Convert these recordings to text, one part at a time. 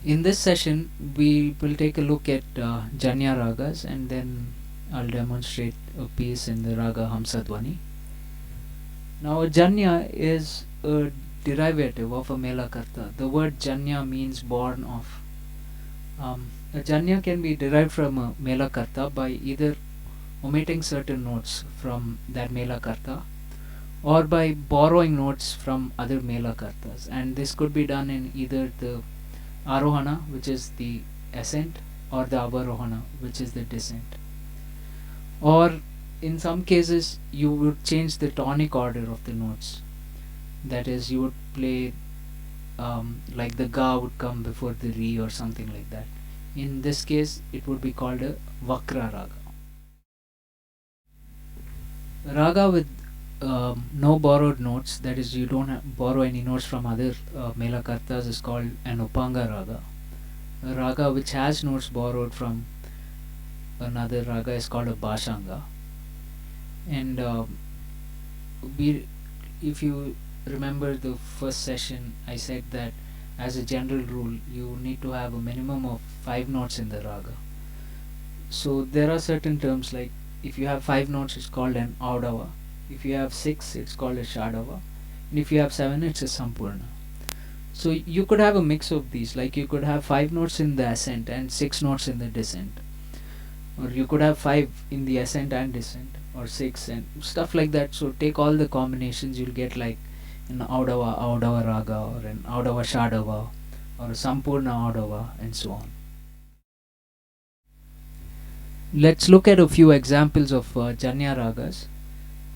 In this session, we will take a look at Janya Ragas, and then I'll demonstrate a piece in the Raga Hamsadhwani. Now, a Janya is a derivative of a Melakarta. The word Janya means born of. A Janya can be derived from a Melakarta by either omitting certain notes from that Melakarta or by borrowing notes from other Melakartas, and this could be done in either the Arohana, which is the ascent, or the Avarohana, which is the descent. Or in some cases, you would change the tonic order of the notes. That is, you would play like the Ga would come before the Re or something like that. In this case, it would be called a Vakra Raga. Raga with no borrowed notes, that is, you don't borrow any notes from other Melakartas, is called an Upanga Raga. A raga which has notes borrowed from another raga is called a Bhashanga. And if you remember the first session, I said that as a general rule, you need to have a minimum of 5 notes in the raga. So there are certain terms like if you have 5 notes, it's called an Audava. If you have 6, it's called a Shadava. And if you have 7, it's a Sampurna. So you could have a mix of these, like you could have 5 notes in the ascent and 6 notes in the descent. Or you could have 5 in the ascent and descent, or 6 and stuff like that. So take all the combinations, you'll get like an Audava Raga, or an Audava Shadava, or a Sampurna Audava, and so on. Let's look at a few examples of Janya Ragas.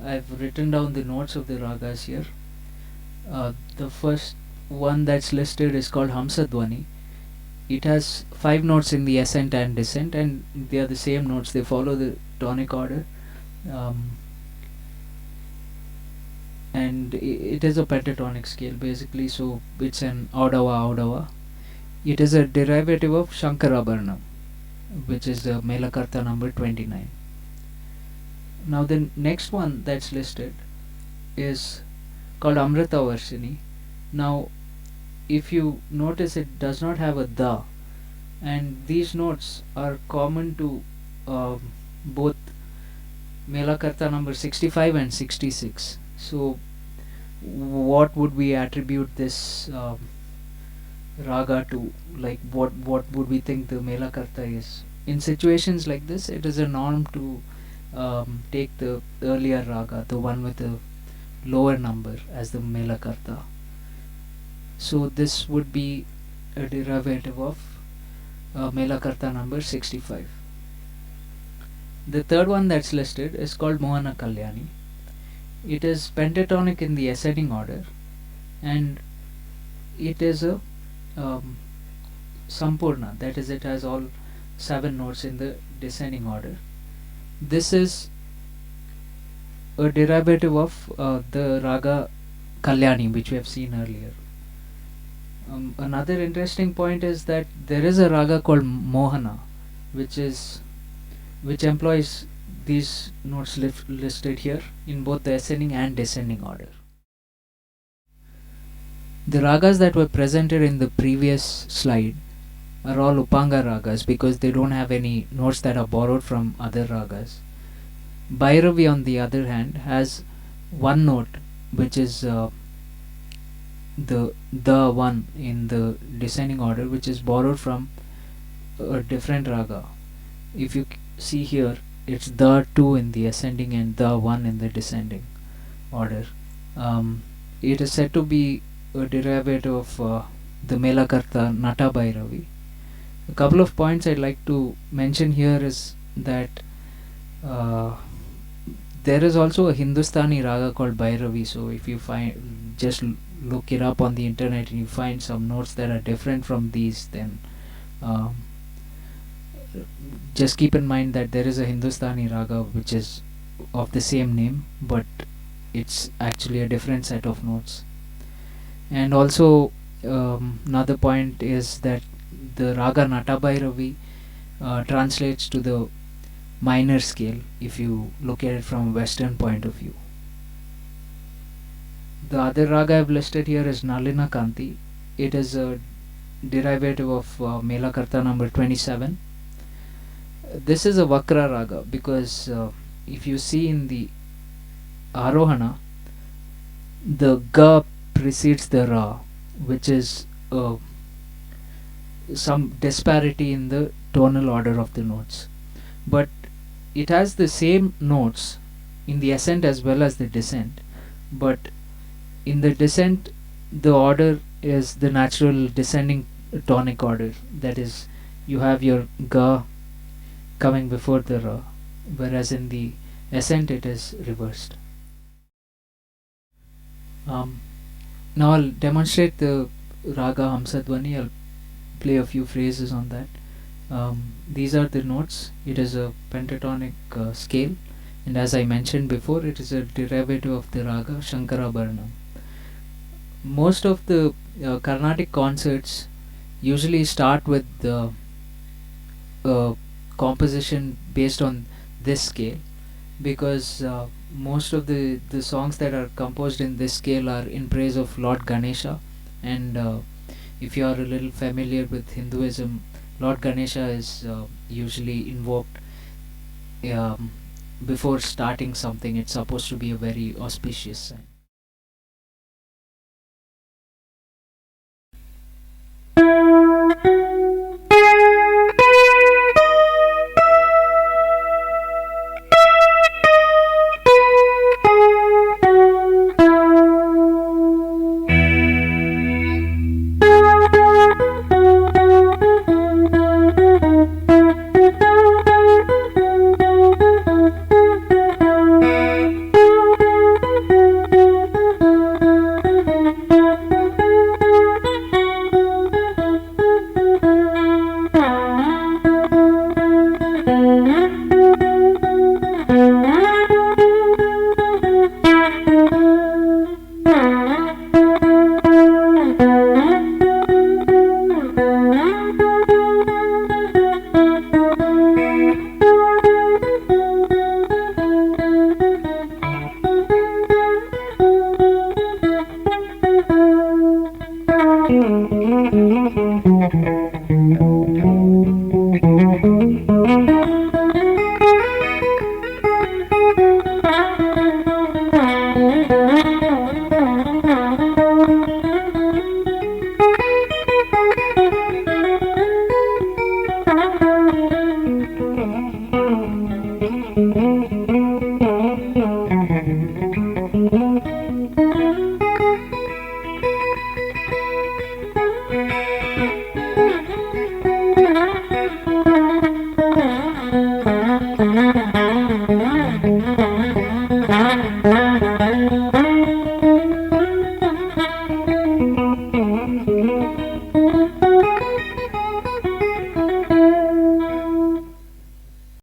I've written down the notes of the ragas here. The first one that's listed is called Hamsadhwani. It has 5 notes in the ascent and descent, and they are the same notes, they follow the tonic order. And it is a pentatonic scale basically, so it's an Audava. It is a derivative of Shankarabharanam, which is the Melakarta number 29. Now the next one that's listed is called Amrita Varshini. Now if you notice, it does not have a Da, and these notes are common to both Melakarta number 65 and 66. So what would we attribute this raga to? Like what would we think the Melakarta is? In situations like this, it is a norm to take the earlier raga, the one with the lower number, as the Melakarta. So this would be a derivative of Melakarta number 65. The third one that's listed is called Mohana Kalyani. It is pentatonic in the ascending order, and it is a Sampurna, that is, it has all 7 notes in the descending order. This is a derivative of the Raga Kalyani, which we have seen earlier. Another interesting point is that there is a raga called Mohana, which employs these notes listed here in both the ascending and descending order. The ragas that were presented in the previous slide are all Upanga ragas because they don't have any notes that are borrowed from other ragas. Bhairavi, on the other hand, has one note, which is the one in the descending order, which is borrowed from a different raga. If you see here, it's the 2 in the ascending and the 1 in the descending order. It is said to be a derivative of the Melakarta Nata Bhairavi. A couple of points I'd like to mention here is that there is also a Hindustani raga called Bhairavi. So if you just look it up on the internet and you find some notes that are different from these, then just keep in mind that there is a Hindustani raga which is of the same name, but it's actually a different set of notes. And also another point is that the raga Nata Bhairavi translates to the minor scale if you look at it from a Western point of view. The other raga I've listed here is Nalina Kanti. It is a derivative of Melakarta number 27. This is a Vakra Raga because if you see in the Arohana, the Ga precedes the Ra, which is some disparity in the tonal order of the notes. But it has the same notes in the ascent as well as the descent, but in the descent the order is the natural descending tonic order, that is, you have your Ga coming before the Ra, whereas in the ascent it is reversed. Now I'll demonstrate the Raga Hamsadhwani. I'll play a few phrases on that. These are the notes. It is a pentatonic scale, and as I mentioned before, it is a derivative of the Raga Shankarabharanam. Most of the Carnatic concerts usually start with the composition based on this scale, because most of the songs that are composed in this scale are in praise of Lord Ganesha. And if you are a little familiar with Hinduism, Lord Ganesha is usually invoked before starting something. It's supposed to be a very auspicious sign.